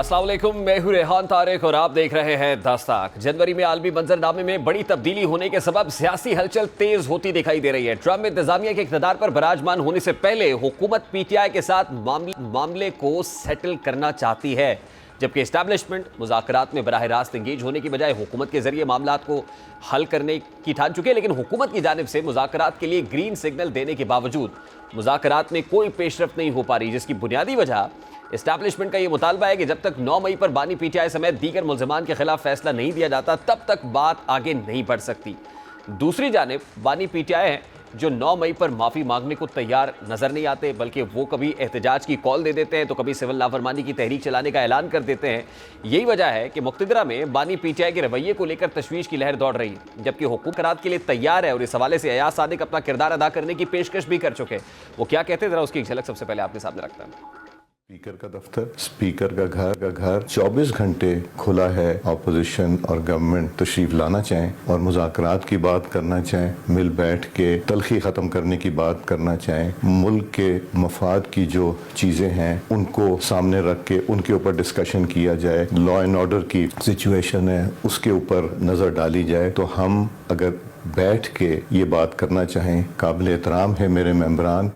अस्सलाम वालेकुम, मैं हूं रेहान तारिक और आप देख रहे हैं दस्तक। जनवरी में आलमी मंजरनामे में बड़ी तब्दीली होने के सबब सियासी हलचल तेज होती दिखाई दे रही है। ट्रंप इंतजामिया के इक़्तिदार पर बराजमान होने से पहले हुकूमत पीटीआई के साथ मामले को सेटल करना चाहती है, जबकि इस्टेब्लिशमेंट मुज़ाकरात में बराह रास्त इंगेज होने की बजाय हुकूमत के जरिए मामला को हल करने की ठान चुके हैं। लेकिन हुकूमत की जानिब से मुज़ाकरात के लिए ग्रीन सिग्नल देने के बावजूद मुज़ाकरात में कोई पेशरफ नहीं हो पा रही, जिसकी बुनियादी वजह इस्टेब्लिशमेंट का यह मुतालबा है कि जब तक 9 मई पर बानी पीटीआई समेत दीगर मुल्ज़िमान के खिलाफ फैसला नहीं दिया जाता तब तक बात आगे नहीं बढ़ सकती। दूसरी जानिब बानी पीटीआई हैं जो 9 मई पर माफ़ी मांगने को तैयार नजर नहीं आते, बल्कि वो कभी एहतजाज की कॉल दे देते हैं तो कभी सिविल नाफरमानी की तहरीक चलाने का ऐलान कर देते हैं। यही वजह है कि मुक़्तदरा में बानी पीटीआई के रवैये को लेकर तशवीश की लहर दौड़ रही है, जबकि हुकूमत के लिए तैयार है और इस हवाले से अयाज सादिक अपना किरदार अदा करने की पेशकश भी कर चुके हैं। वो क्या कहते हैं, जरा उसकी एक झलक सबसे पहले आपके सामने रखता है। स्पीकर का दफ्तर, स्पीकर का घर 24 घंटे खुला है। अपोजिशन और गवर्नमेंट तशरीफ लाना चाहें और मुज़ाकरात की बात करना चाहें, मिल बैठ के तलखी ख़त्म करने की बात करना चाहें, मुल्क के मफाद की जो चीज़ें हैं उनको सामने रख के उनके ऊपर डिस्कशन किया जाए, लॉ एंड ऑर्डर की सिचुएशन है उसके ऊपर नज़र डाली जाए, तो हम अगर बैठ के ये बात करना चाहें, काबिल एहतराम है मेरे मेंबरान।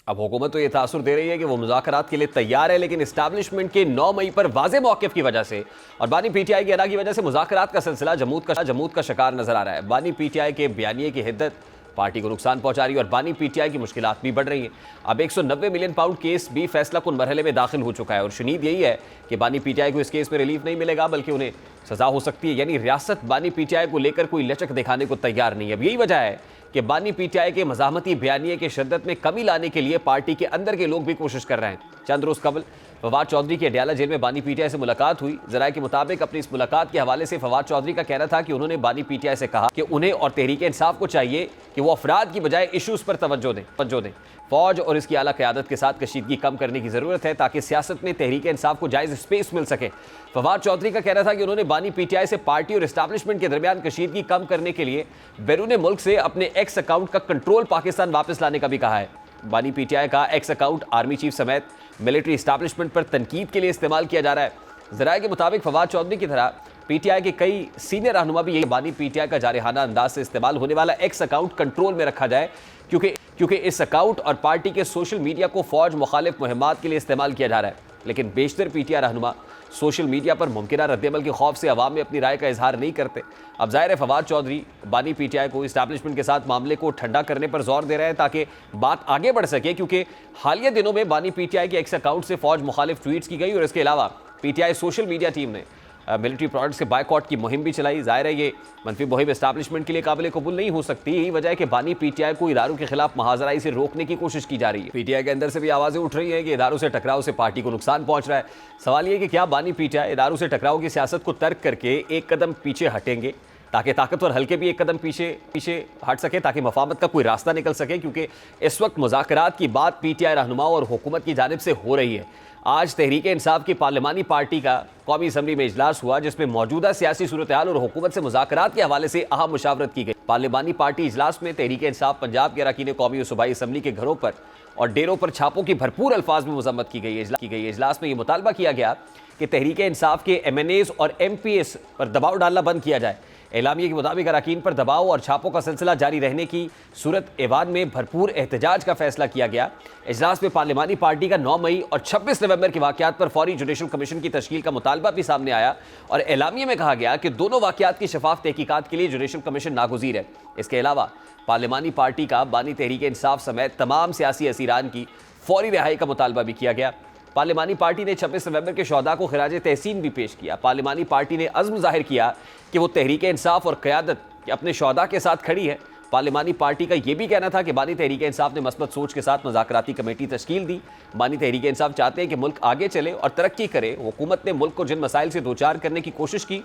अब हुकूमत तो ये तासुर दे रही है कि वो मुज़ाकरात के लिए तैयार है, लेकिन इस्टेब्लिशमेंट के 9 मई पर वाज़े मौक़िफ़ की वजह से और बानी पीटीआई की अदा की वजह से मुज़ाकरात का सिलसिला जमूद का शिकार नजर आ रहा है। बानी पीटीआई के बयानिए की हिद्दत पार्टी को नुकसान पहुंचा रही है और बानी पीटीआई की मुश्किलात भी बढ़ रही हैं। अब 190 मिलियन पाउंड केस भी फैसला कुन मरहले में दाखिल हो चुका है और शुनीद यही है कि बानी पीटीआई को इस केस में रिलीफ नहीं मिलेगा, बल्कि उन्हें सजा हो सकती है। यानी रियासत बानी पीटीआई को लेकर कोई लचक दिखाने को तैयार नहीं है। अब यही वजह है कि बानी पीटीआई के मज़ाहमती बयानिए के शिद्दत में कमी लाने के लिए पार्टी के अंदर के लोग भी कोशिश कर रहे हैं। चंद रोज़ कबल फवाद चौधरी की अडयाला जेल में बानी पीटीआई से मुलाकात हुई। ज़राए के मुताबिक अपनी इस मुलाकात के हवाले से फवाद चौधरी का कहना था कि उन्होंने बानी पीटीआई से कहा कि उन्हें और तहरीक इंसाफ को चाहिए कि वो अफराद की बजाय इशूज़ पर तवज्जो दें। फौज और इसकी आला क़यादत के साथ कशीदगी कम करने की ज़रूरत है ताकि सियासत में तहरीक इंसाफ को जायज़ स्पेस मिल सके। फवाद चौधरी का कहना था कि उन्होंने बानी पीटीआई से पार्टी और इस्टेब्लिशमेंट के दरमियान कशीदगी कम करने के लिए बैरून मुल्क से अपने एक्स अकाउंट का कंट्रोल पाकिस्तान वापस लाने का भी कहा है। बानी पीटीआई का एक्स अकाउंट आर्मी चीफ समेत मिलिट्री इस्टेब्लिशमेंट पर तनकीद के लिए इस्तेमाल किया जा रहा है। ज़राए के मुताबिक फवाद चौधरी की तरह पीटीआई के कई सीनियर रहनुमा भी यही बानी पीटीआई का जारहाना अंदाज से इस्तेमाल होने वाला एक्स अकाउंट कंट्रोल में रखा जाए, क्योंकि इस अकाउंट और पार्टी के सोशल मीडिया को फौज मुखालिफ मुहिम्मात के लिए इस्तेमाल किया जा रहा है। लेकिन बेशतर पीटीआई रहनुमा सोशल मीडिया पर मुमकिन रद्दअमल के खौफ से अवाम में अपनी राय का इजहार नहीं करते। अब ज़ाहिर है फवाद चौधरी बानी पीटीआई को इस्टेब्लिशमेंट के साथ मामले को ठंडा करने पर जोर दे रहे हैं ताकि बात आगे बढ़ सके, क्योंकि हालिया दिनों में बानी पीटीआई के एक्स अकाउंट से फौज मुखालिफ ट्वीट्स की गई और इसके अलावा पीटीआई सोशल मीडिया टीम ने मिलिट्री प्रोडक्ट्स के बायकॉट की मुहिम भी चलाई। ज़ाहिर है ये मनफी मुहिम इस्टेब्लिशमेंट के लिए काबिल कबूल नहीं हो सकती। यही वजह है कि बानी पीटीआई को इदारों के खिलाफ महाजराई से रोकने की कोशिश की जा रही है। पीटीआई के अंदर से भी आवाज़ें उठ रही हैं कि इदारों से टकराव से पार्टी को नुकसान पहुंच रहा है। सवाल ये कि क्या बानी पीटीआई इदारों से टकराव की सियासत को तर्क करके एक कदम पीछे हटेंगे ताकि ताकतवर हल्के भी एक कदम पीछे हट सके, ताकि मफामत का कोई रास्ता निकल सके, क्योंकि इस वक्त मुज़ाकरात की बात पीटीआई रहनुमाओं और हुकूमत की जानिब से हो रही है। आज तहरीक इंसाफ की पार्लिमानी पार्टी का कौमी असम्बली में इजलास हुआ, जिसमें मौजूदा सियासी सूरत हाल और हुकूमत से मुज़ाकरात के हवाले से अहम मुशावरत की गई। पार्लिमानी पार्टी इजलास में तहरीक इंसाफ पंजाब के अरकान कौमी और सूबाई असम्बली के घरों पर और डेरों पर छापों की भरपूर अल्फाज में मजम्मत की गई। इजलास में यह मुतालबा किया गया कि तहरीक इंसाफ के MNAs और MPs पर दबाव डालना बंद किया जाए। एलामिया के मुताबिक अरकान पर दबाव और छापों का सिलसिला जारी रहने की सूरत एवान में भरपूर एहतजाज का फैसला किया गया। इजलास में पार्लिमानी पार्टी का 9 मई और 26 नवंबर के वाक़यात पर फौरी जुडिशल कमीशन की तश्कील का मुतालबा भी सामने आया और एलामिया में कहा गया कि दोनों वाक़यात की शफाफ तहकीकात के लिए जुडिशल कमीशन नागुज़ीर है। इसके अलावा पार्लिमानी पार्टी का बानी तहरीक इंसाफ समेत तमाम सियासी असीरान की फौरी रिहाई का मुतालबा भी किया गया। पार्लिमानी पार्टी ने 26 नवंबर के शोहदा को खिराज तहसीन भी पेश किया। पार्लिमानी पार्टी ने अज़्म ज़ाहिर किया कि वो तहरीक इंसाफ और क़यादत अपने शोहदा के साथ खड़ी है। पार्लिमानी पार्टी का यह भी कहना था कि बानी तहरीक इंसाफ ने मस्बत सोच के साथ मुज़ाकराती कमेटी तश्कील दी। बानी तहरीक इंसाफ चाहते हैं कि मुल्क आगे चले और तरक्की करे। हुकूमत ने मुल्क को जिन मसाइल से दो चार करने की कोशिश की,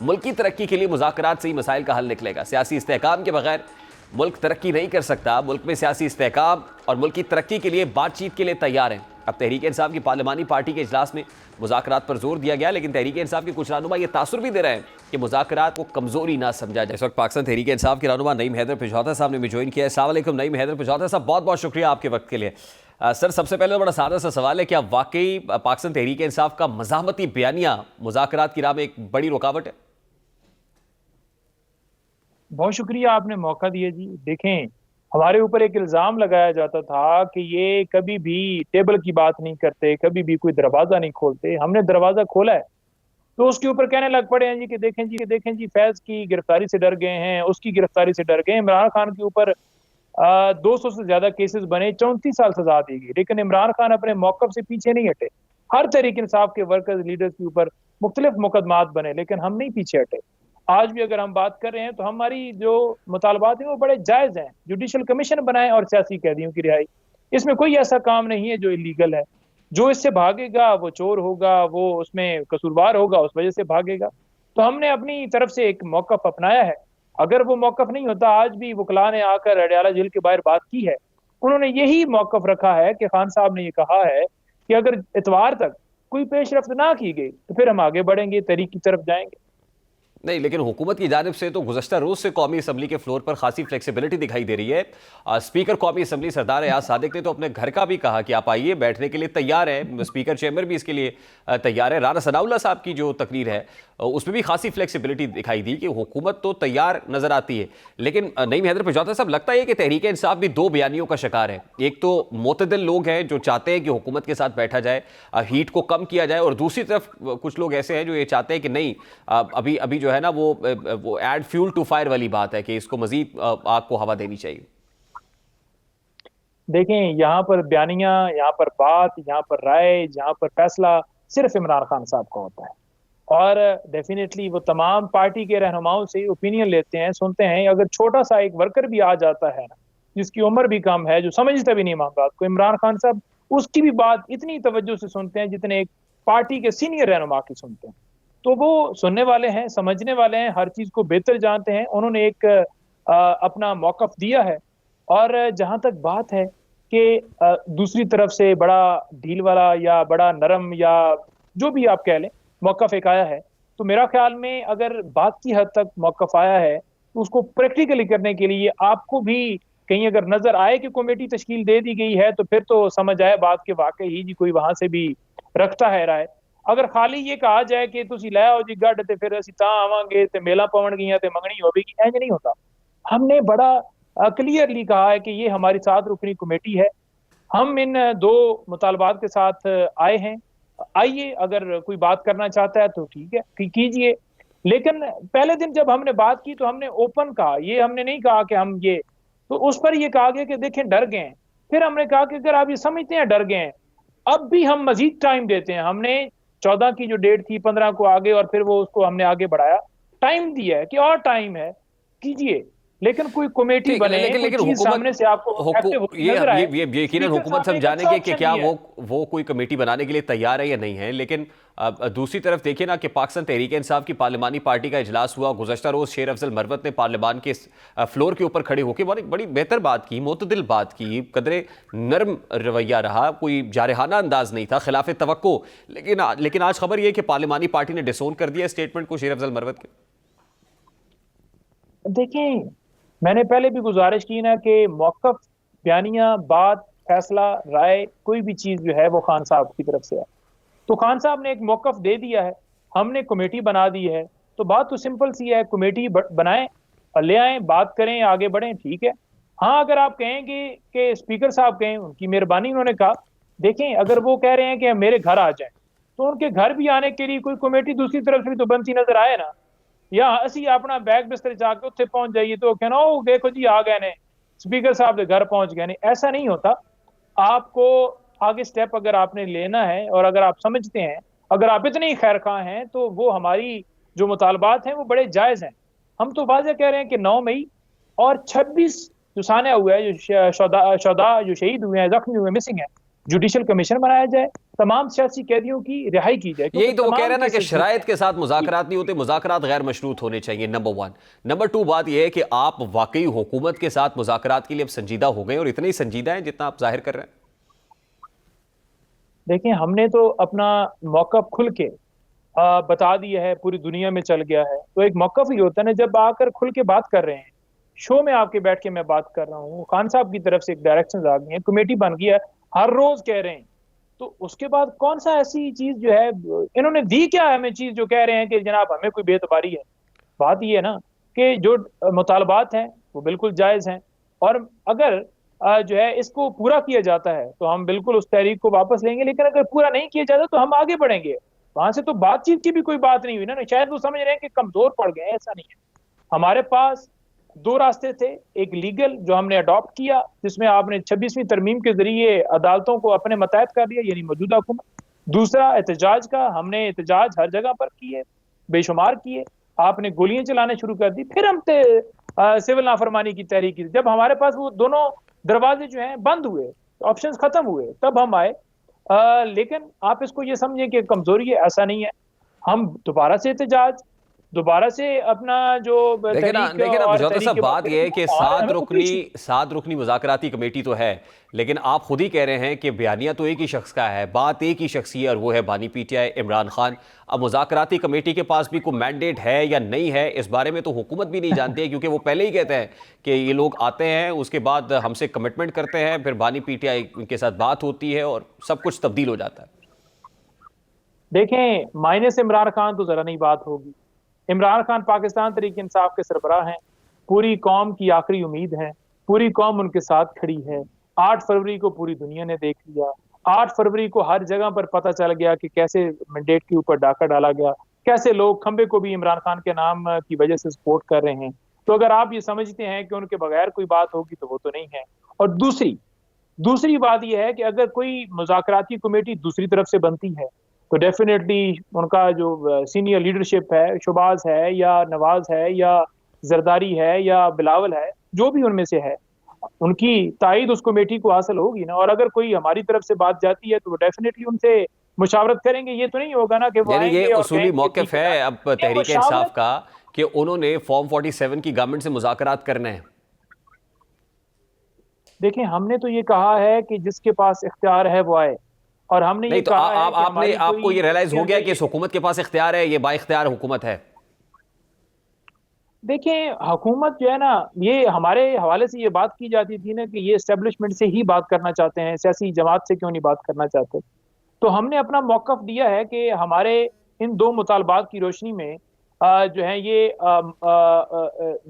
मुल्क की तरक्की के लिए मुज़ाकरात से ही मसाइल का हल निकलेगा। सियासी इस्तेहकाम के बगैर मुल्क तरक्की नहीं कर सकता। मुल्क में सियासी इस्तेहकाम और मुल्क की तरक्की के लिए बातचीत के लिए तैयार हैं। अब तहरीक इंसाफ की पार्लिमानी पार्टी के इजलास में मुज़ाकरात पर जोर दिया गया, लेकिन तहरीक इंसाफ के कुछ रहनुमा ये तासुर भी दे रहे हैं कि मुज़ाकरात को कमजोरी ना समझा जाए। इस वक्त पाकिस्तान तहरीक इंसाफ के रहनुमा नईम हैदर पिछौता साहब ने भी ज्वाइन किया है। अस्सलाम वालेकुम नईम हैदर पिछौता साहब, बहुत बहुत शुक्रिया आपके वक्त के लिए। सर, सबसे पहले तो बड़ा सादा सा सवाल है, क्या वाकई पाकिस्तान तहरीक इंसाफ का मज़ाहमती बयानिया मुज़ाकरात की राह में एक बड़ी रुकावट है? बहुत शुक्रिया, आपने मौका दिया जी। देखें, हमारे ऊपर एक इल्ज़ाम लगाया जाता था कि ये कभी भी टेबल की बात नहीं करते, कभी भी कोई दरवाज़ा नहीं खोलते। हमने दरवाज़ा खोला है तो उसके ऊपर कहने लग पड़े हैं जी कि देखें जी फैज़ की गिरफ्तारी से डर गए हैं, उसकी गिरफ्तारी से डर गए। इमरान खान के ऊपर 200 से ज्यादा केसेस बने, 34 साल सजा दी गई, लेकिन इमरान खान अपने मौकफ से पीछे नहीं हटे। हर तहरीक इंसाफ के वर्कर्स लीडर्स के ऊपर मुख्तलिफ मुकदमात बने, लेकिन हम नहीं पीछे हटे। आज भी अगर हम बात कर रहे हैं तो हमारी जो मुतालबात हैं वो बड़े जायज़ हैं। जुडिशल कमीशन बनाए और सियासी कैदियों की रिहाई, इसमें कोई ऐसा काम नहीं है जो इलीगल है। जो इससे भागेगा वो चोर होगा, वो उसमें कसूरवार होगा, उस वजह से भागेगा। तो हमने अपनी तरफ से एक मौकफ अपनाया है। अगर वो मौकफ नहीं होता, आज भी वकला ने आकर अडयाला जेल के बाहर बात की है, उन्होंने यही मौकफ रखा है कि खान साहब ने ये कहा है कि अगर इतवार तक कोई पेशरफ्त ना की गई तो फिर हम आगे बढ़ेंगे, तहरीक की तरफ जाएंगे। नहीं, लेकिन हुकूमत की जानिब से तो गुज़श्ता रोज़ से कौमी असम्बली के फ्लोर पर खासी फ्लेक्सिबिलिटी दिखाई दे रही है। स्पीकर कौमी असम्बली सरदार एयाज सादिक ने तो अपने घर का भी कहा कि आप आइए, बैठने के लिए तैयार है। स्पीकर चैम्बर भी इसके लिए तैयार है। राना सनाउल्लाह साहब की जो तकरीर है उसमें भी खासी फ्लेक्सिबिलिटी दिखाई दी कि हुकूमत तो तैयार नजर आती है। लेकिन नईम हैदर पिजौता साहब, लगता है कि तहरीक इंसाफ भी दो बयानियों का शिकार है। एक तो मोतदिल लोग हैं जो चाहते हैं कि हुकूमत के साथ बैठा जाए, हीट को कम किया जाए, और दूसरी तरफ कुछ लोग ऐसे हैं जो ये चाहते हैं कि नहीं, अभी अभी जो है ना वो एड फ्यूल टू फायर वाली बात है कि इसको मजीद आग को हवा देनी चाहिए। देखें, यहाँ पर बयानियां, यहाँ पर बात, यहाँ पर राय, यहाँ पर फैसला सिर्फ इमरान खान साहब का होता है। और डेफिनेटली वो तमाम पार्टी के रहनुमाओं से ओपिनियन लेते हैं, सुनते हैं। अगर छोटा सा एक वर्कर भी आ जाता है ना, जिसकी उम्र भी कम है, जो समझता भी नहीं मामलात को, इमरान खान साहब उसकी भी बात इतनी तवज्जो से सुनते हैं जितने एक पार्टी के सीनियर रहनुमा की सुनते हैं। तो वो सुनने वाले हैं, समझने वाले हैं, हर चीज को बेहतर जानते हैं। उन्होंने एक अपना मौकफ दिया है। और जहां तक बात है कि दूसरी तरफ से बड़ा ढील वाला या बड़ा नरम या जो भी आप कह लें, मौकफ एक आया है, तो मेरा ख्याल में अगर बात की हद तक मौकफ आया है तो उसको प्रैक्टिकली करने के लिए आपको भी कहीं अगर नजर आए कि कमेटी तश्कील दे दी गई है तो फिर तो समझ आए बात के वाकई ही जी कोई वहां से भी रखता है राय। अगर खाली ये कहा जाए कि तुसी लै आओ जी गढ़ ते फिर असीं तां आवांगे ते मेला पवणगियां ते मंगनी होवेगी, इंज नहीं होता। हमने बड़ा क्लियरली कहा है कि ये हमारी 7 रुकनी कमेटी है, हम इन 2 मुतालबात के साथ आए हैं। आइए, अगर कोई बात करना चाहता है तो ठीक है, कीजिए। लेकिन पहले दिन जब हमने बात की तो हमने ओपन कहा, ये हमने नहीं कहा कि हम ये, तो उस पर ये कहा गया कि देखें डर गए हैं। फिर हमने कहा कि अगर आप ये समझते हैं डर गए हैं, अब भी हम मजीद टाइम देते हैं। हमने 14 की जो डेट थी 15 को आगे, और फिर वो उसको हमने आगे बढ़ाया, टाइम दिया है कि और टाइम है, कीजिए। लेकिन कोई कमेटी बने, लेकिन कोई चीज सामने से आपको ये यकीनन हुकूमत हम जानेंगे कि क्या वो कोई कमेटी बनाने के लिए तैयार है या नहीं है। लेकिन दूसरी तरफ देखिए ना कि पाकिस्तान तहरीक इंसाफ की पार्लिमानी पार्टी का इजलास हुआ। गुज़श्ता रोज शेर अफजल मरवत ने पार्लियामान के फ्लोर के ऊपर खड़े होकर बड़ी बेहतर बात की, मोतदिल बात की, कदरे नरम रवैया रहा, कोई जारहाना अंदाज नहीं था, खिलाफ तवक्को। लेकिन आज खबर यह कि पार्लियामानी पार्टी ने डिसोन कर दिया स्टेटमेंट को शेर अफजल मरवत के। देखें, मैंने पहले भी गुजारिश की ना कि मौकफ, बयानिया, बात, फैसला, राय, कोई भी चीज जो है वो खान साहब की तरफ से है। तो खान साहब ने एक मौकफ दे दिया है, हमने कमेटी बना दी है, तो बात तो सिंपल सी है, कमेटी बनाएं, ले आएं, बात करें, आगे बढ़ें, ठीक है। हाँ, अगर आप कहेंगे कि स्पीकर साहब कहें, उनकी मेहरबानी, उन्होंने कहा, देखें अगर वो कह रहे हैं कि मेरे घर आ जाएं, तो उनके घर भी आने के लिए कोई कमेटी दूसरी तरफ से भी तो बनती नजर आए ना। या असी अपना बैग बिस्तर जाके उत्थे पहुंच जाइए तो कहना ओ देखो जी आ गए ने, स्पीकर साहब के घर पहुंच गए ने, ऐसा नहीं होता। आपको आगे स्टेप अगर आपने लेना है और अगर आप समझते हैं, अगर आप इतने ही खैर खा हैं, तो वो हमारी जो मुतालबात हैं वो बड़े जायज़ हैं। हम तो वाज़ेह कह रहे हैं कि 9 मई और 26 जो सानिया हुआ है, जो शहदा जो शहीद हुए हैं, जख्मी हुए, मिसिंग है, जुडिशल कमीशन बनाया जाए, तमाम सियासी कैदियों की रिहाई की जाए। यही तो वो कह रहे हैं ना कि शराइत के साथ मुज़ाकरात नहीं होते, मुज़ाकरात गैर मशरूत होने चाहिए, नंबर 1। नंबर 2 बात यह है कि आप वाकई हुकूमत के साथ मुज़ाकरात के लिए अब संजीदा हो गए, और इतने ही संजीदा हैं जितना आप जाहिर कर रहे हैं। देखिए, हमने तो अपना मौकफ खुल के बता दिया है, पूरी दुनिया में चल गया है। तो एक मौकफ ही होता है ना, जब आकर खुल के बात कर रहे हैं, शो में आपके बैठ के मैं बात कर रहा हूँ, खान साहब की तरफ से एक डायरेक्शन आ गई है, कमेटी बन गई है, हर रोज कह रहे हैं, तो उसके बाद कौन सा ऐसी चीज जो है, इन्होंने दी क्या है हमें चीज जो कह रहे हैं कि जनाब हमें कोई बेतबारी है। बात ये है ना कि जो मुतालबात हैं वो बिल्कुल जायज़ हैं, और अगर जो है इसको पूरा किया जाता है तो हम बिल्कुल उस तहरीक को वापस लेंगे, लेकिन अगर पूरा नहीं किया जाता तो हम आगे बढ़ेंगे। वहां से तो बातचीत की भी कोई बात नहीं हुई ना, शायद वो समझ रहे हैं कि कमजोर पड़ गए हैं, ऐसा नहीं है। हमारे पास दो रास्ते थे, एक लीगल जो हमने अडॉप्ट किया, जिसमें आपने 26वीं तरमीम के जरिए अदालतों को अपने मतहत कर दिया, यानी मौजूदा हुकूमत। दूसरा एहतजाज का, हमने एहतजाज हर जगह पर किए, बेशुमार किए, आपने गोलियां चलाने शुरू कर दी, फिर हम सिविल नाफरमानी की तहरीक की। जब हमारे पास वो दोनों दरवाजे जो हैं बंद हुए, ऑप्शंस खत्म हुए, तब हम आए। लेकिन आप इसको ये समझें कि कमजोरी है, ऐसा नहीं है। हम दोबारा से अपना जो देखिए ना बुझौता साहब, बात यह है कि तहरीक 7 रुकनी मुज़ाकराती कमेटी तो है, लेकिन आप खुद ही कह रहे हैं कि बयानिया तो एक ही शख्स का है, बात एक ही शख्स की है, और वो है बानी पीटीआई इमरान खान। अब मुज़ाकराती कमेटी के पास भी कोई मैंडेट है या नहीं है, इस बारे में तो हुकूमत भी नहीं जानती है, क्योंकि वो पहले ही कहते हैं कि ये लोग आते हैं, उसके बाद हमसे कमिटमेंट करते हैं, फिर बानी पीटीआई के साथ बात होती है और सब कुछ तब्दील हो जाता है। देखें, माइनस इमरान खान तो जरा नहीं बात होगी। इमरान खान पाकिस्तान तहरीक इंसाफ के सरबराह हैं, पूरी कौम की आखिरी उम्मीद है, पूरी कौम उनके साथ खड़ी है। 8 फरवरी को पूरी दुनिया ने देख लिया, 8 फरवरी को हर जगह पर पता चल गया कि कैसे मैंडेट के ऊपर डाका डाला गया, कैसे लोग खंबे को भी इमरान खान के नाम की वजह से सपोर्ट कर रहे हैं। तो अगर आप ये समझते हैं कि उनके बगैर कोई बात होगी तो वो तो नहीं है। और दूसरी बात यह है कि अगर कोई मुज़ाकराती कमेटी दूसरी तरफ से बनती है तो डेफिनेटली उनका जो सीनियर लीडरशिप है, शहबाज है या नवाज है या जरदारी है या बिलावल है, जो भी उनमें से है, उनकी तायद उस कमेटी को हासिल होगी ना। और अगर कोई हमारी तरफ से बात जाती है तो डेफिनेटली उनसे मुशावरत करेंगे। ये तो नहीं होगा ना कि वो यानी ये आएंगे और उसूली कहेंगे मौक़िफ़ ठीक है है ना। अब ये तहरीक इंसाफ मुशावरत, का कि उन्होंने फॉर्म 47 की गवर्नमेंट से मुज़ाकरात करने हैं। देखें, हमने तो ये कहा है कि जिसके पास इख्तियार है वो आए, और हमने नहीं ये तो कहा है कि आपने हमारी आपको ये रियलाइज हो गया कि इस ये हुकूमत के पास इख्तियार है, ये बाइख्तियार हुकूमत है। देखें, हुकूमत जो है ना, ये हमारे हवाले से ये बात की जाती थी ना कि ये एस्टेब्लिशमेंट से ही बात करना चाहते हैं, सियासी जमात से क्यों नहीं बात करना चाहते। तो हमने अपना मौक़िफ़ दिया है कि हमारे इन दो मुतालबात की रोशनी में जो है ये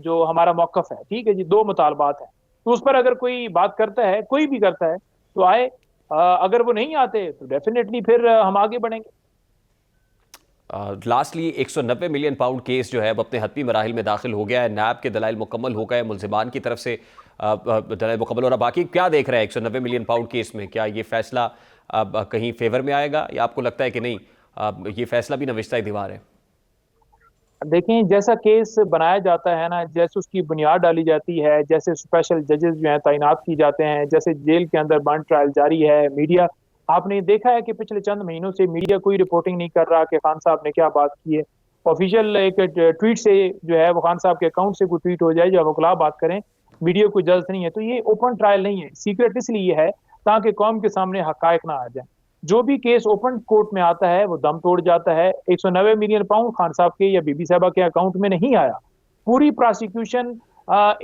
जो हमारा मौक़िफ़ है, ठीक है जी, दो मुतालबात हैं, तो उस पर अगर कोई बात करता है, कोई भी करता है तो आए। अगर वो नहीं आते तो डेफिनेटली फिर हम आगे बढ़ेंगे। लास्टली 190 मिलियन पाउंड केस जो है अब अपने हतमी मराहिल में दाखिल हो गया है, नैब के दलाइल मुकम्मल हो गए, मुल्ज़िमान की तरफ से दलाइल मुकम्मल हो रहा। बाकी क्या देख रहे हैं 190 मिलियन पाउंड केस में? क्या ये फैसला कहीं फेवर में आएगा या आपको लगता है कि नहीं, ये फैसला भी नविश्ता दीवार है? देखें, जैसा केस बनाया जाता है ना, जैसे उसकी बुनियाद डाली जाती है, जैसे स्पेशल जजेस जो हैं तैनात की जाते हैं, जैसे जेल के अंदर बॉन्ड ट्रायल जारी है, मीडिया, आपने देखा है कि पिछले चंद महीनों से मीडिया कोई रिपोर्टिंग नहीं कर रहा कि खान साहब ने क्या बात की है। ऑफिशियल एक ट्वीट से जो है वो खान साहब के अकाउंट से कोई ट्वीट हो जाए या वकला बात करें, मीडिया को इजाजत नहीं है। तो ये ओपन ट्रायल नहीं है, सीक्रेट इसलिए है ताकि कौम के सामने हकायक ना आ जाए। जो भी केस ओपन कोर्ट में आता है वो दम तोड़ जाता है। 190 मिलियन पाउंड खान साहब के या बीबी साहबा के अकाउंट में नहीं आया। पूरी प्रोसिक्यूशन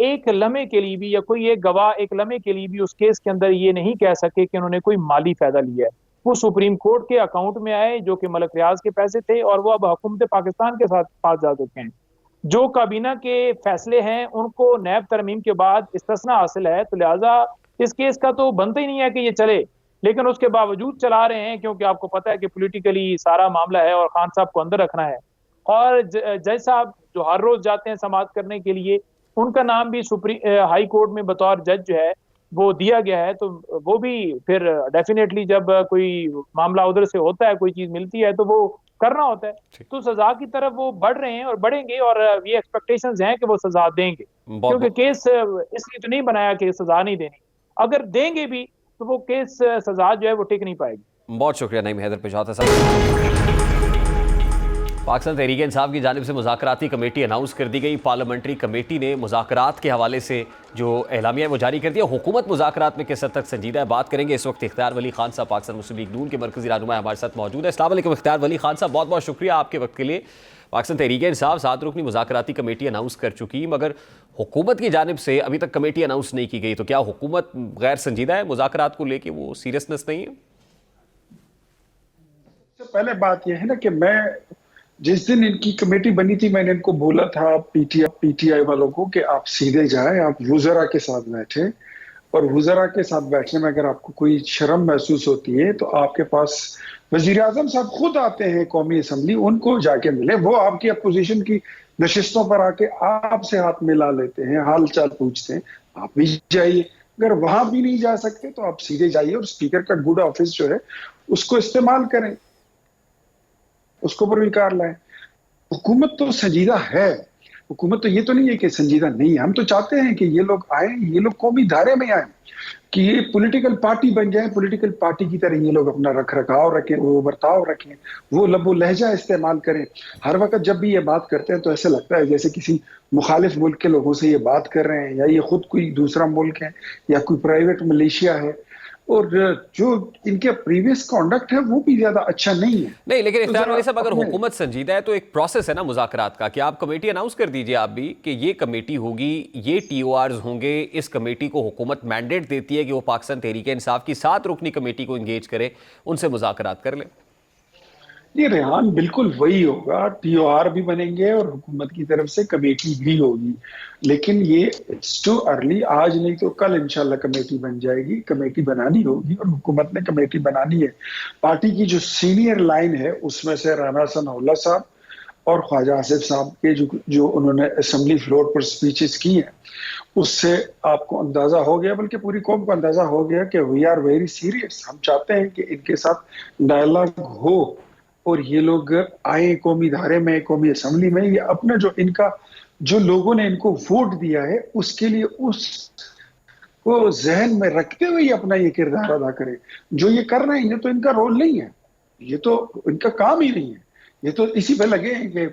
एक लम्हे के लिए भी या कोई एक गवाह एक लम्हे के लिए भी उस केस के अंदर ये नहीं कह सके कि उन्होंने कोई माली फायदा लिया है। वो सुप्रीम कोर्ट के अकाउंट में आए जो कि मलक रियाज के पैसे थे, और वो अब हुकूमत पाकिस्तान के साथ पास जा चुके हैं। जो काबीना के फैसले हैं उनको नैब तरमीम के बाद इस्तिस्ना हासिल है, तो लिहाजा इस केस का तो बनता ही नहीं है कि ये चले, लेकिन उसके बावजूद चला रहे हैं क्योंकि आपको पता है कि पॉलिटिकली सारा मामला है और खान साहब को अंदर रखना है। और जज साहब जो हर रोज जाते हैं समाअत करने के लिए, उनका नाम भी हाई कोर्ट में बतौर जज जो है वो दिया गया है, तो वो भी फिर डेफिनेटली जब कोई मामला उधर से होता है, कोई चीज मिलती है तो वो करना होता है। तो सजा की तरफ वो बढ़ रहे हैं और बढ़ेंगे, और ये एक्सपेक्टेशंस हैं कि वो सजा देंगे, क्योंकि केस इसलिए तो नहीं बनाया कि सजा नहीं देनी, अगर देंगे भी तो वो केस सजा जो है वो टिक नहीं पाएगी। बहुत शुक्रिया नईम हैदर पिछौता साहब। पाकिस्तान तहरीक इंसाफ की जानिब से मुज़ाकराती कमेटी अनाउंस कर दी गई। पार्लियामेंट्री कमेटी ने मुज़ाकरात के हवाले से जो एलामिया है वो जारी कर दिया। हुकूमत मुज़ाकरात में किस हद तक संजीदा है, बात करेंगे। इस वक्त इख्तियार वली खान साहब पाकिस्तान मुस्लिम लीग नून के मरकज़ी रहनुमा हमारे साथ मौजूद है। अस्सलाम वालेकुम इख्तियार वली खान साहब, बहुत बहुत शुक्रिया आपके वक्त के लिए। पाकिस्तान तहरीक इंसाफ 7 रुकनी मुज़ाकराती कमेटी अनाउंस कर चुकी, मगर हुकूमत की जानिब से अभी तक कमेटी अनाउंस नहीं की गई। तो क्या हुकूमत गैर संजीदा है मुज़ाकरात को लेकर, वो सीरियसनेस नहीं है? सबसे पहले बात यह है ना कि मैं जिस दिन इनकी कमेटी बनी थी मैंने इनको बोला था पीटीआई वालों को कि आप सीधे जाएं, आप वुज़रा के साथ बैठे, और वुज़रा के साथ बैठने में अगर आपको कोई शर्म महसूस होती है तो आपके पास वजीर आजम साहब खुद आते हैं कौमी असम्बली, उनको जाके मिले। वो आपकी अपोजिशन की नशिस्तों पर आके आपसे हाथ मिला लेते हैं, हाल चाल पूछते हैं। आप भी जाइए, अगर वहां भी नहीं जा सकते तो आप सीधे जाइए और स्पीकर का गुड ऑफिस जो है उसको इस्तेमाल करें, उसको परविकार लाएं। हुकूमत तो संजीदा है, हुकूमत तो ये तो नहीं है कि संजीदा नहीं है। हम तो चाहते हैं कि ये लोग आए, ये लोग कौमी धारे में आए, कि ये पॉलिटिकल पार्टी बन जाए, पॉलिटिकल पार्टी की तरह ये लोग अपना रख रखाव रखें, वो बर्ताव रखें, वो लबो लहजा इस्तेमाल करें। हर वक्त जब भी ये बात करते हैं तो ऐसे लगता है जैसे किसी मुखालिफ मुल्क के लोगों से ये बात कर रहे हैं, या ये खुद कोई दूसरा मुल्क है या कोई प्राइवेट मलेशिया है। और जो इनके प्रीवियस कॉन्डक्ट है वो भी ज्यादा अच्छा नहीं है। नहीं, लेकिन तो इख्तियार वाली साहब, अगर हुकूमत संजीदा है तो एक प्रोसेस है ना मुज़ाकरात का, कि आप कमेटी अनाउंस कर दीजिए आप भी कि ये कमेटी होगी, ये टीओआरस होंगे। इस कमेटी को हुकूमत मैंडेट देती है कि वो पाकिस्तान तहरीक इंसाफ की 7 रुकनी कमेटी को इंगेज करे, उनसे मुज़ाकरात कर ले। ये रेहान बिल्कुल वही होगा, टीओआर भी बनेंगे और हुकूमत की तरफ से कमेटी भी होगी। लेकिन ये इट्स टू अर्ली, आज नहीं तो कल इंशाल्लाह कमेटी बन जाएगी। कमेटी बनानी होगी और हुकूमत ने कमेटी बनानी है। पार्टी की जो सीनियर लाइन है उसमें से राना सनाउल्लाह साहब और ख्वाजा आसिफ साहब के जो उन्होंने असेंबली फ्लोर पर स्पीचेस की हैं, उससे आपको अंदाजा हो गया, बल्कि पूरी कौम को अंदाजा हो गया कि वी आर वेरी सीरियस। हम चाहते हैं कि इनके साथ डायलॉग हो और ये लोग आए कौमी धारे में, कौमी असेंबली में। ये अपना जो इनका जो लोगों ने इनको वोट दिया है उसके लिए उसको जहन में रखते हुए अपना ये किरदार अदा करें। जो ये कर रहे हैं ये तो इनका रोल नहीं है, ये तो इनका काम ही नहीं है। ये तो इसी पे लगे हैं कि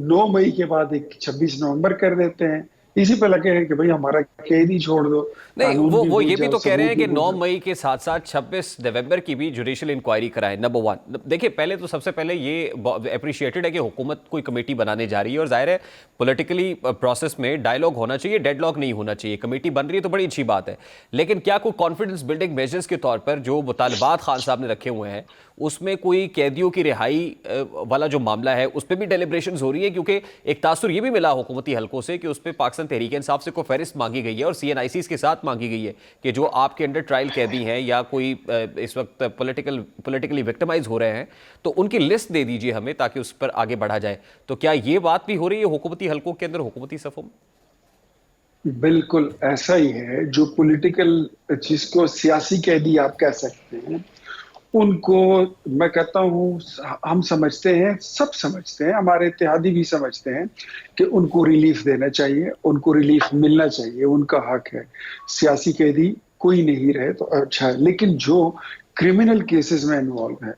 9 मई के बाद एक 26 नवंबर कर देते हैं, इसी पे लगे हैं कि भाई हमारा कैद ही छोड़ दो। नहीं, वो ये भी तो कह रहे हैं कि 9 मई के साथ साथ 26 नवंबर की भी जुडिशियल इंक्वायरी कराएं। नंबर 1, देखिए पहले तो सबसे पहले ये अप्रिशिएटेड है कि हुकूमत कोई कमेटी बनाने जा रही है, और जाहिर है पॉलिटिकली प्रोसेस में डायलॉग होना चाहिए, डेडलॉक नहीं होना चाहिए। कमेटी बन रही है तो बड़ी अच्छी बात है, लेकिन क्या कोई कॉन्फिडेंस बिल्डिंग मेजर्स के तौर पर जो मुतालबात खान साहब ने रखे हुए हैं उसमें कोई कैदियों की रिहाई वाला जो मामला है उस पर भी डेलिब्रेशंस हो रही है? क्योंकि एक तासुर ये भी मिला हुकूमती हलकों से कि उस पर पाकिस्तान तहरीक इंसाफ से कोई फहरिस्त मांगी गई है और CNICs के साथ मांगी गई है कि जो आपके अंडर ट्रायल कैदी हैं या कोई इस वक्त पॉलिटिकली विक्टिमाइज हो रहे हैं, तो उनकी लिस्ट दे दीजिए हमें ताकि उस पर आगे बढ़ा जाए। तो क्या ये बात भी हो रही है हुकूमती हलकों के अंदर, हुकूमती सफ़ों में? बिल्कुल ऐसा ही है। जो पॉलिटिकल, जिसको सियासी कैदी आप कह सकते हैं, उनको मैं कहता हूँ हम समझते हैं, सब समझते हैं, हमारे इत्तेहादी भी समझते हैं कि उनको रिलीफ देना चाहिए, उनको रिलीफ मिलना चाहिए, उनका हक है। सियासी कैदी कोई नहीं रहे तो अच्छा है, लेकिन जो क्रिमिनल केसेस में इन्वॉल्व है,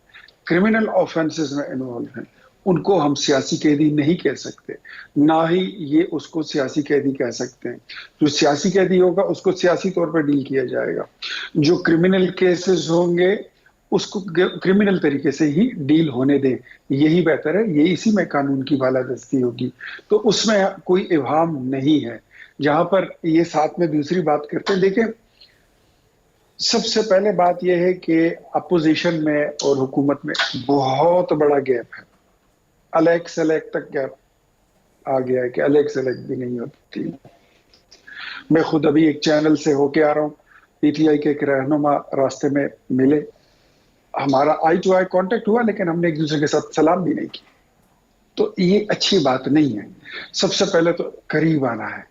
क्रिमिनल ऑफेंसेस में इन्वॉल्व हैं, उनको हम सियासी कैदी नहीं कह सकते, ना ही ये उसको सियासी कैदी कह सकते हैं। जो सियासी कैदी होगा उसको सियासी तौर पर डील किया जाएगा। जो क्रिमिनल केसेस होंगे उसको क्रिमिनल तरीके से ही डील होने दें, यही बेहतर है। ये इसी में कानून की बालादस्ती होगी, तो उसमें कोई इबाहम नहीं है। जहां पर ये साथ में दूसरी बात करते हैं, देखिए सबसे पहले बात यह है कि अपोजिशन में और हुकूमत में बहुत बड़ा गैप है। अलग सलेक्ट तक गैप आ गया है कि अलग सेलेक्ट भी नहीं होती। मैं खुद अभी एक चैनल से होके आ रहा हूँ, PTI के एक रहनुमा रास्ते में मिले, हमारा आई टू आई कांटेक्ट हुआ, लेकिन हमने एक दूसरे के साथ सलाम भी नहीं की। तो ये अच्छी बात नहीं है। सबसे पहले तो करीब आना है,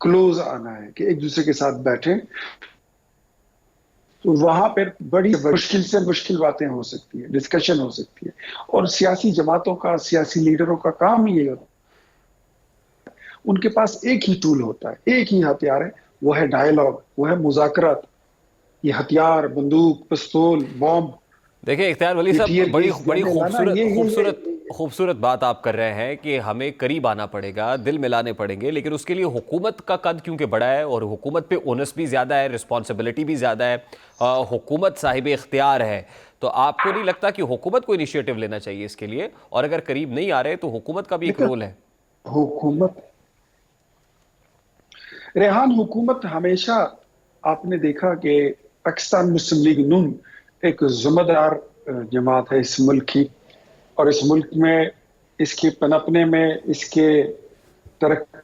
क्लोज आना है, कि एक दूसरे के साथ बैठे, तो वहां पर बड़ी मुश्किल से मुश्किल बातें हो सकती है, डिस्कशन हो सकती है। और सियासी जमातों का, सियासी लीडरों का काम ही ये होता है, उनके पास एक ही टूल होता है, एक ही हथियार है, वो है डायलॉग, वो है मुज़ाकरात। ये हथियार, बंदूक, पिस्तौल, बॉम्ब, देखिए इख्तियार वली साहब, बड़ी खूबसूरत खूबसूरत बात आप कर रहे हैं कि हमें करीब आना पड़ेगा, दिल मिलाने पड़ेंगे, लेकिन उसके लिए हुकूमत का कद क्योंकि बड़ा है और हुकूमत पे ओनस भी ज़्यादा है, रिस्पॉन्सिबिलिटी भी ज़्यादा है, हुकूमत साहिब इख्तियार है, तो आपको नहीं लगता कि हुकूमत को इनिशिएटिव लेना चाहिए इसके लिए? और अगर करीब नहीं आ रहे तो हुकूमत का भी एक रोल है। हुकूमत रेहान हुकूमत हमेशा, आपने देखा कि पाकिस्तान मुस्लिम लीग नून एक जिम्मेदार जमात है इस मुल्क की, और इस मुल्क में इसके पनपने में, इसके तरक्की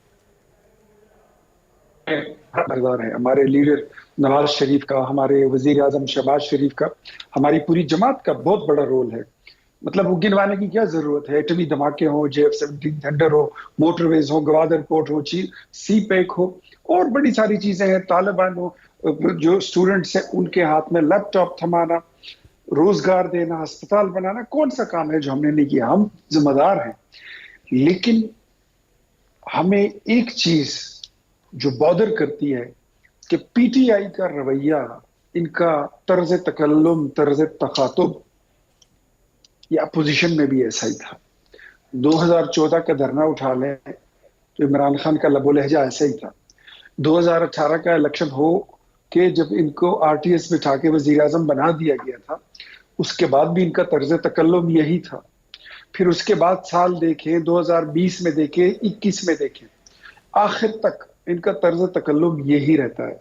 है। हमारे लीडर नवाज शरीफ का, हमारे वजीर आजम शहबाज शरीफ का, हमारी पूरी जमात का बहुत बड़ा रोल है। मतलब वो गिनवाने की क्या जरूरत है? एटमी धमाके हो, JF-17 थंडर हो, मोटरवेज हो, गवादर पोर्ट हो, सी पैक हो, और बड़ी सारी चीजें हैं। तालिबान हो, जो स्टूडेंट्स हैं उनके हाथ में लैपटॉप थमाना, रोजगार देना, अस्पताल बनाना, कौन सा काम है जो हमने नहीं किया? हम जिम्मेदार हैं। लेकिन हमें एक चीज जो बॉदर करती है कि PTI का रवैया, इनका तर्ज तकल्लुम, तर्ज तखातुब, ये अपोजिशन में भी ऐसा ही था। 2014 का धरना उठा लें तो इमरान खान का लबो लहजा ऐसा ही था। 2018 का इलेक्शन हो के जब इनको RTS बिठा के वजीर आजम बना दिया गया था, उसके बाद भी इनका तर्ज तकल्लुम यही था। फिर उसके बाद साल देखें, 2020 में देखें, 21 में देखें, आखिर तक इनका तर्ज तकल्लुम यही रहता है।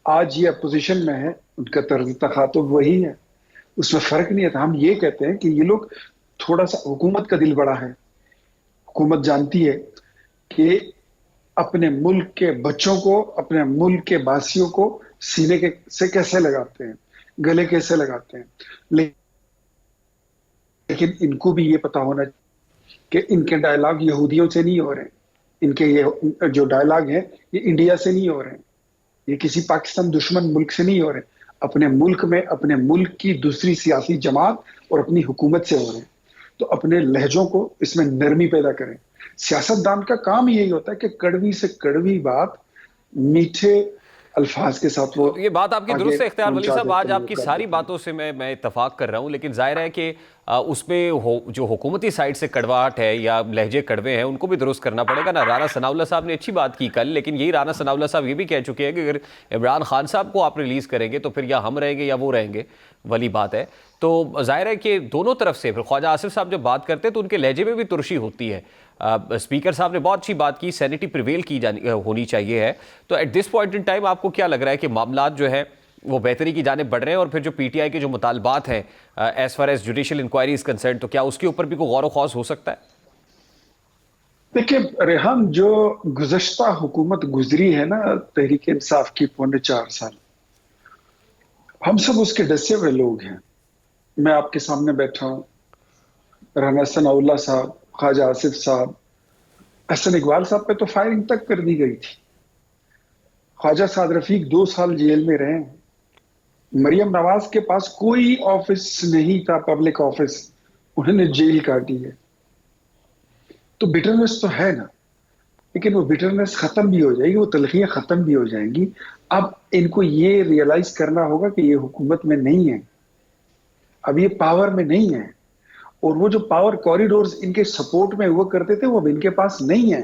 आज ये अपोजिशन में है, उनका तर्ज तखातुब वही है, उसमें फर्क नहीं है। हम ये कहते हैं कि ये लोग थोड़ा सा, हुकूमत का दिल बड़ा है, हुकूमत जानती है कि अपने मुल्क के बच्चों को, अपने मुल्क के बासियों को सीने के से कैसे लगाते हैं, गले कैसे लगाते हैं। लेकिन इनको भी ये पता होना कि इनके डायलॉग यहूदियों से नहीं हो रहे, इनके ये जो डायलॉग है ये इंडिया से नहीं हो रहे, ये किसी पाकिस्तान दुश्मन मुल्क से नहीं हो रहे, अपने मुल्क में, अपने मुल्क की दूसरी सियासी जमात और अपनी हुकूमत से हो रहे हैं। तो अपने लहजों को इसमें नरमी पैदा करें। सियासतदान का काम यही होता है कि कड़वी से कड़वी बात मीठे अल्फाज के साथ वो, ये बात आपकी दुरुस्त है इख्तियार वली साहब। आज आपकी सारी बातों से मैं इत्तफाक कर रहा हूँ, लेकिन जाहिर है कि उसमें जो हुकूमती साइड से कड़वाहट है या लहजे कड़वे हैं, उनको भी दुरुस्त करना पड़ेगा ना। राना सनाउल्लाह साहब ने अच्छी बात की कल, लेकिन यही राना सनाउल्लाह साहब ये भी कह चुके हैं कि अगर इमरान खान साहब को आप रिलीज़ करेंगे तो फिर या हम रहेंगे या वो रहेंगे, वाली बात है। तो जाहिर है कि दोनों तरफ से, फिर ख्वाजा आसिफ साहब जब बात करते हैं तो उनके लहजे में भी तुरशी होती है। स्पीकर साहब ने बहुत अच्छी बात की, सैनिटी प्रिवेल की होनी चाहिए है। तो at this point in time आपको क्या लग रहा है कि मामलात जो है वो बेहतरी की जाने बढ़ रहे हैं? और फिर जो PTI के जो मुतालबात हैं as far as judicial inquiry is concerned, तो क्या उसके ऊपर भी कोई गौर ख्वास हो सकता है? देखिए रेहान, जो गुज़श्ता हुकूमत गुजरी है ना तहरीक इंसाफ की 4.25 साल, हम सब उसके डसे हुए लोग हैं। मैं आपके सामने बैठा हूँ, राना सनाउल्लाह साहब, ख्वाजा आसिफ साहब, हसन इकबाल साहब पे तो फायरिंग तक कर दी गई थी। ख्वाजा साद रफीक 2 साल जेल में रहे। मरियम नवाज के पास कोई ऑफिस नहीं था, पब्लिक ऑफिस, उन्होंने जेल काटी है। तो बिटरनेस तो है ना, लेकिन वो बिटरनेस खत्म भी हो जाएगी, वो तलखियां खत्म भी हो जाएंगी। अब इनको ये रियलाइज करना होगा कि ये हुकूमत में नहीं है, अब ये पावर में नहीं है, और वो जो पावर कॉरिडोर्स इनके सपोर्ट में हुआ करते थे वो अब इनके पास नहीं है।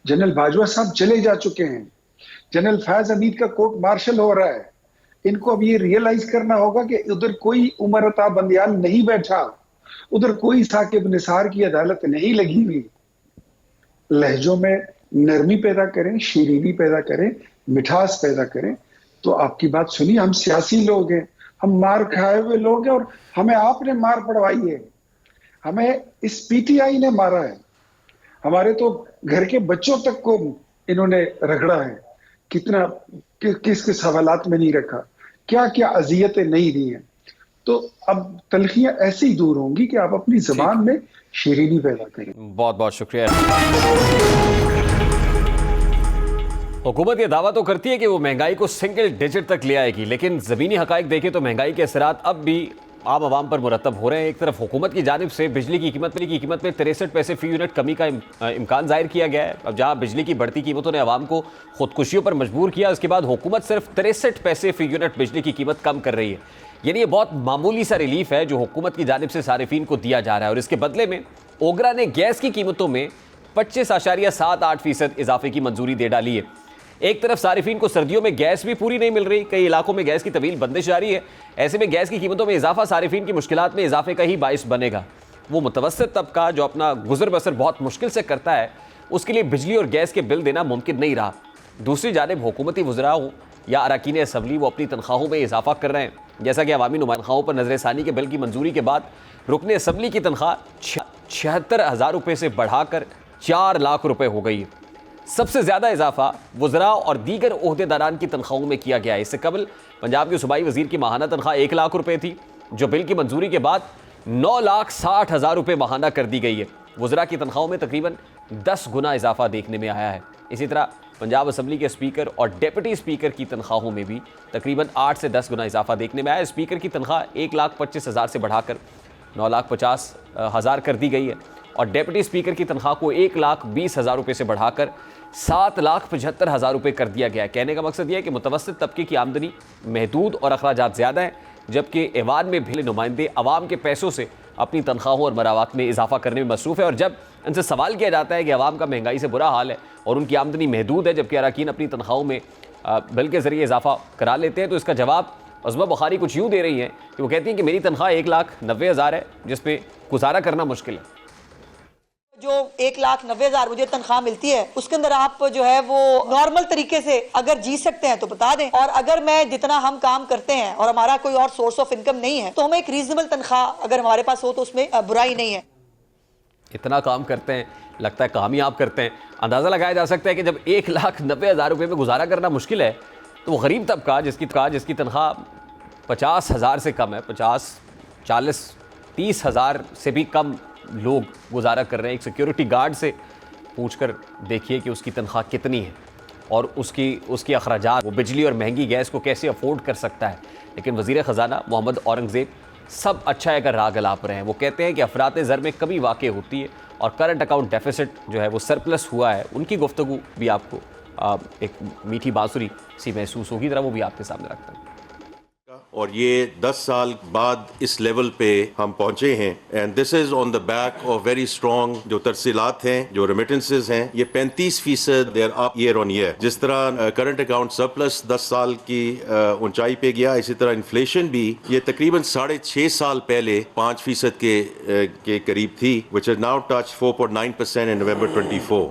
जनरल बाजवा साहब चले जा चुके हैं, जनरल फैज हमीद का कोर्ट मार्शल हो रहा है। इनको अब ये रियलाइज करना होगा कि उधर कोई उमर अता बंदियाल नहीं बैठा, उधर कोई साकिब निसार की अदालत नहीं लगी हुई। लहजों में नरमी पैदा करें, शीरीनी पैदा करें, मिठास पैदा करें, तो आपकी बात सुनिए। हम सियासी लोग हैं, हम मार खाए हुए लोग हैं, और हमें आपने मार पड़वाई है, हमें इस PTI ने मारा है, हमारे तो घर के बच्चों तक को इन्होंने रगड़ा है। कितना किस किस हवालात में नहीं रखा, क्या क्या अजियतें नहीं दी हैं। तो अब तलखियां ऐसे ही दूर होंगी कि आप अपनी जबान में शीरीनी पैदा करें। बहुत बहुत शुक्रिया। हुकूमत ये दावा तो करती है कि वो महंगाई को सिंगल डिजिट तक ले आएगी, लेकिन ज़मीनी हकाइक देखें तो महंगाई के असरात अब भी आम आवाम पर मुरतब हो रहे हैं। एक तरफ हुकूमत की जानिब से बिजली की कीमत में 63 पैसे फ़ी यूनिट कमी का इम्कान जाहिर किया गया है। अब जहां बिजली की बढ़ती कीमतों ने आवाम को खुदकुशियों पर मजबूर किया, उसके बाद हुकूमत सिर्फ 63 पैसे फ़ी यूनिट बिजली की कीमत कम कर रही है। यानी ये बहुत मामूली सा रिलीफ है जो हुकूमत की जानिब से सारिफीन को दिया जा रहा है। और इसके बदले में ओगरा ने गैस की कीमतों में 25.78% इजाफे की मंजूरी दे डाली है। एक तरफ सारिफीन को सर्दियों में गैस भी पूरी नहीं मिल रही, कई इलाकों में गैस की तवील बंदिश जारी है। ऐसे में गैस की कीमतों में इजाफा सारिफीन की मुश्किलात में इजाफे का ही बाइस बनेगा। वो मुतवस्सित तबका जो अपना गुजर बसर बहुत मुश्किल से करता है, उसके लिए बिजली और गैस के बिल देना मुमकिन नहीं रहा। दूसरी जानिब हुकूमती वज़रा हो या अरकान असम्बली, वो अपनी तनख्वाहों में इजाफा कर रहे हैं। जैसा कि अवामी नुमाइंदों पर नजरसानी के बिल की मंजूरी के बाद रुकन असम्बली की तनख्वाह 76,000 रुपये से बढ़ाकर 4 लाख रुपये हो गई है। सबसे ज़्यादा इजाफा वज़रा और दीगर ओहदेदारान की तनख्वाहों में किया गया है। इससे कबल पंजाब के सूबाई वज़ीर की माहाना तनख्वाह 1 लाख रुपये थी, जो बिल की मंजूरी के बाद 9,60,000 रुपये माहाना कर दी गई है। वज़रा की तनख्वाहों में तकरीबन 10 गुना इजाफा देखने में आया है। इसी तरह पंजाब असम्बली के स्पीकर और डिप्टी स्पीकर की तनख्वाहों में भी तकरीबन 8 से 10 गुना इजाफा देखने में आया है। स्पीकर की तनख्वाह 1,25,000 से बढ़ाकर 9,50,000 कर दी गई है और डिप्टी स्पीकर की तनख्वाह को 1,20,000 रुपये से बढ़ाकर 7,75,000 रुपये कर दिया गया है। कहने का मकसद यह है कि मुतवस्सित तबके की आमदनी महदूद और अखराजात ज़्यादा हैं, जबकि ऐवान में भी नुमाइंदे अवाम के पैसों से अपनी तनख्वाहों और मरावात में इजाफा करने में मसरूफ़ है। और जब इनसे सवाल किया जाता है कि अवाम का महंगाई से बुरा हाल है और उनकी आमदनी महदूद है, जबकि अरकान अपनी तनख्वाहों में बिल के ज़रिए इजाफा करा लेते हैं, तो इसका जवाब उस्मा बुखारी कुछ यूँ दे रही हैं कि वो कहती हैं कि मेरी तनख्वाह 1,90,000 है, जिस पे गुजारा करना मुश्किल है। जो 1,90,000 मुझे तनख्वाह मिलती है, उसके अंदर आप जो है वो नॉर्मल तरीके से अगर जी सकते हैं तो बता दें, और अगर मैं जितना हम काम करते हैं और हमारा कोई और सोर्स ऑफ इनकम नहीं है तो हमें एक रीजनेबल तनख्वाह अगर हमारे पास हो तो उसमें बुराई नहीं है। इतना काम करते हैं, लगता है कामयाब करते हैं। अंदाज़ा लगाया जा सकता है कि जब 1,90,000 रुपये में गुजारा करना मुश्किल है, तो गरीब तबका जिसकी तनख्वाह 50,000 से कम है, 50, 40, 30,000 से भी कम लोग गुजारा कर रहे हैं। एक सिक्योरिटी गार्ड से पूछकर देखिए कि उसकी तनख्वाह कितनी है और उसकी अखराजात, वो बिजली और महंगी गैस को कैसे अफोर्ड कर सकता है। लेकिन वज़ीर ख़जाना मोहम्मद औरंगज़ेब सब अच्छा है कर राग अलाप रहे हैं। वो कहते हैं कि अफरात ज़र में कमी वाक़ होती है और करंट अकाउंट डेफिसिट जो है वो सरप्लस हुआ है। उनकी गुफ्तगू भी आपको एक मीठी बांसुरी सी महसूस होगी, ज़रा वो भी आपके सामने रखते हैं। और ये 10 साल बाद इस लेवल पे हम पहुंचे हैं, and this is on the back of very strong जो तरसीलात हैं, जो रेमिटेंसेज हैं, ये 35% they're up year on year. जिस तरह करंट अकाउंट सरप्लस 10 साल की ऊंचाई पे गया, इसी तरह इन्फ्लेशन भी ये तकरीबन 6.5 साल पहले 5% के करीब थी, विच इज नाउ टच 4.9% इन नवंबर 24।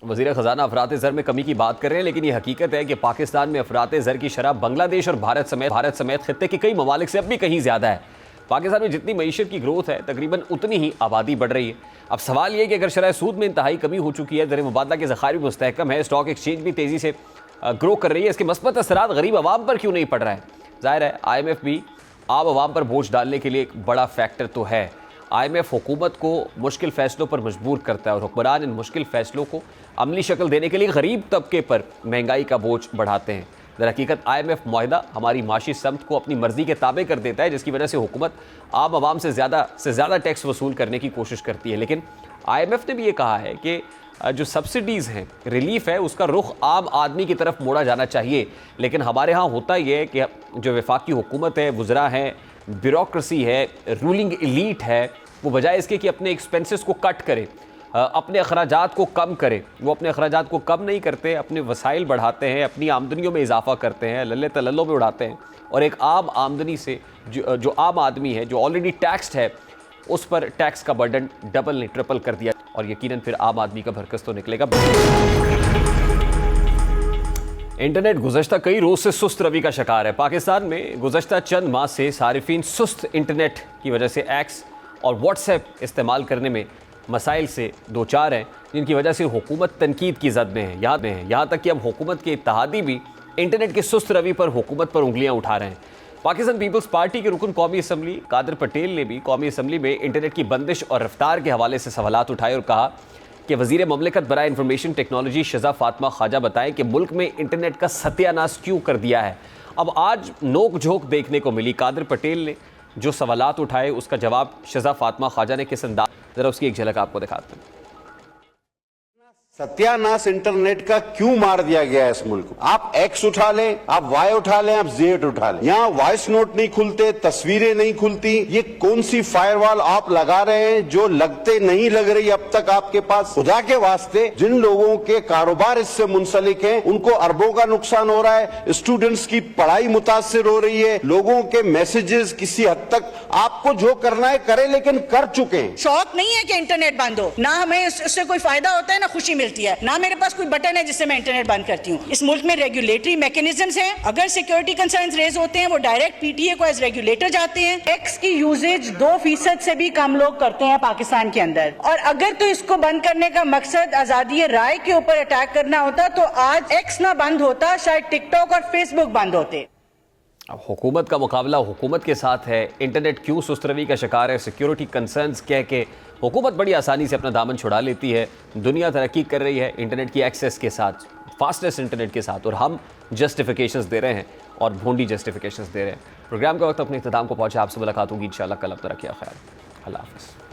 वज़ीर ख़जाना अफरात ज़र में कमी की बात कर रहे हैं, लेकिन ये हकीकत है कि पाकिस्तान में अफरात ज़र की शरह बांग्लादेश और भारत समेत खित्ते के कई ममालिक से अब भी कहीं ज़्यादा है। पाकिस्तान में जितनी मईशत की ग्रोथ है, तकरीबन उतनी ही आबादी बढ़ रही है। अब सवाल ये कि अगर शरह सूद में इंतहाई कमी हो चुकी है, ज़र मुबादला के ज़खायर भी मुस्तहकम है, स्टॉक एक्सचेंज भी तेज़ी से ग्रो कर रही है, इसके मस्बत असरात गरीब आवाम पर क्यों नहीं पड़ रहा है? ज़ाहिर है IMF भी आम आवाम पर बोझ डालने के लिए एक बड़ा फैक्टर तो है। IMF हुकूमत को मुश्किल फ़ैसलों पर मजबूर करता है और हुक्मरान इन मुश्किल फ़ैसलों को अमली शक्ल देने के लिए गरीब तबके पर महंगाई का बोझ बढ़ाते हैं। दर हकीकत IMF मुआहिदा हमारी माशी समत को अपनी मर्ज़ी के ताबे कर देता है, जिसकी वजह से हुकूमत आम आवाम से ज़्यादा टैक्स वसूल करने की कोशिश करती है। लेकिन IMF ने भी ये कहा है कि जो सब्सिडीज़ हैं, रिलीफ है, उसका रुख आम आदमी की तरफ मोड़ा जाना चाहिए। लेकिन हमारे यहाँ होता ये है कि जो वफाकी हुकूमत है, वज़रा हैं, ब्यूरोक्रेसी है, रूलिंग एलीट है, वो बजाय इसके कि अपने एक्सपेंसेस को कट करे, अपने अखराजात को कम करे, वो अपने अखराजात को कम नहीं करते, अपने वसाइल बढ़ाते हैं, अपनी आमदनियों में इजाफा करते हैं, लल्ले तलल्लों में उड़ाते हैं और एक आम आमदनी से जो आम आदमी है, जो ऑलरेडी टैक्सड है, उस पर टैक्स का बर्डन डबल नहीं ट्रिपल कर दिया और यकीनन फिर आम आदमी का भरकस तो निकलेगा। इंटरनेट गुज़श्ता कई रोज़ से सुस्त रवि का शिकार है। पाकिस्तान में गुज़श्ता चंद माह से सारिफीन सुस्त इंटरनेट की वजह से एक्स और व्हाट्सएप इस्तेमाल करने में मसाइल से दो चार हैं, जिनकी वजह से हुकूमत तनकीद की जद में है। यहाँ तक कि अब हुकूमत के इत्तेहादी भी इंटरनेट के सुस्त रवि पर हुकूमत पर उंगलियाँ उठा रहे हैं। पाकिस्तान पीपल्स पार्टी के रुकन कौमी असम्बली कादिर पटेल ने भी कौमी असम्बली में इंटरनेट की बंदिश और रफ्तार के हवाले से सवालात उठाए और कहा कि वज़ीर ममलिकत बराए इंफॉर्मेशन टेक्नोलॉजी शज़ा फातिमा ख्वाजा बताएं कि मुल्क में इंटरनेट का सत्यानाश क्यों कर दिया है। अब आज नोक झोंक देखने को मिली। कादिर पटेल ने जो सवालात उठाए उसका जवाब शज़ा फातिमा ख्वाजा ने किस अंदाज, जरा उसकी एक झलक आपको दिखाते हैं। सत्यानाश इंटरनेट का क्यों मार दिया गया है इस मुल्क को? आप एक्स उठा लें, आप वाई उठा लें, आप जेड उठा लें, यहाँ वॉइस नोट नहीं खुलते, तस्वीरें नहीं खुलती। ये कौन सी फायरवॉल आप लगा रहे हैं जो लगते नहीं लग रही अब तक आपके पास? खुदा के वास्ते, जिन लोगों के कारोबार इससे मुंसलिक हैं उनको अरबों का नुकसान हो रहा है, स्टूडेंट्स की पढ़ाई मुतासिर हो रही है, लोगों के मैसेजेस किसी हद तक आपको जो करना है करें, लेकिन कर चुके हैं। शौक नहीं है कि इंटरनेट बंद हो, ना हमें उससे कोई फायदा होता है ना खुशी मिलती है, ना मेरे पास कोई बटन है जिससे मैं इंटरनेट बंद करती हूँ। इस मुल्क में रेगुलेटरी मैकेनिज्म्स हैं, अगर सिक्योरिटी कंसर्न्स रेज होते हैं वो डायरेक्ट पीटीए को एज रेगुलेटर जाते हैं। एक्स की यूजेज 2% से भी कम लोग करते हैं पाकिस्तान के अंदर, और अगर तो इसको बंद करने का मकसद आजादी राय के ऊपर अटैक करना होता तो आज एक्स ना बंद होता, शायद टिकटॉक और फेसबुक बंद होते। अब हुकूमत का मुकाबला हुकूमत के साथ है। इंटरनेट क्यों सुस्त रवि का शिकार है? सिक्योरिटी कंसर्न्स कह के हुकूमत बड़ी आसानी से अपना दामन छुड़ा लेती है। दुनिया तरक्की कर रही है इंटरनेट की एक्सेस के साथ, फास्टेस्ट इंटरनेट के साथ, और हम जस्टिफिकेशंस दे रहे हैं और भोंडी जस्टिफिकेशंस दे रहे हैं। प्रोग्राम का वक्त अपने इख्तिताम को पहुंचा। आपसे मुलाकात होगी इंशाल्लाह कल। अब तक रखिए ख्याल। अल्लाह हाफ़िज़।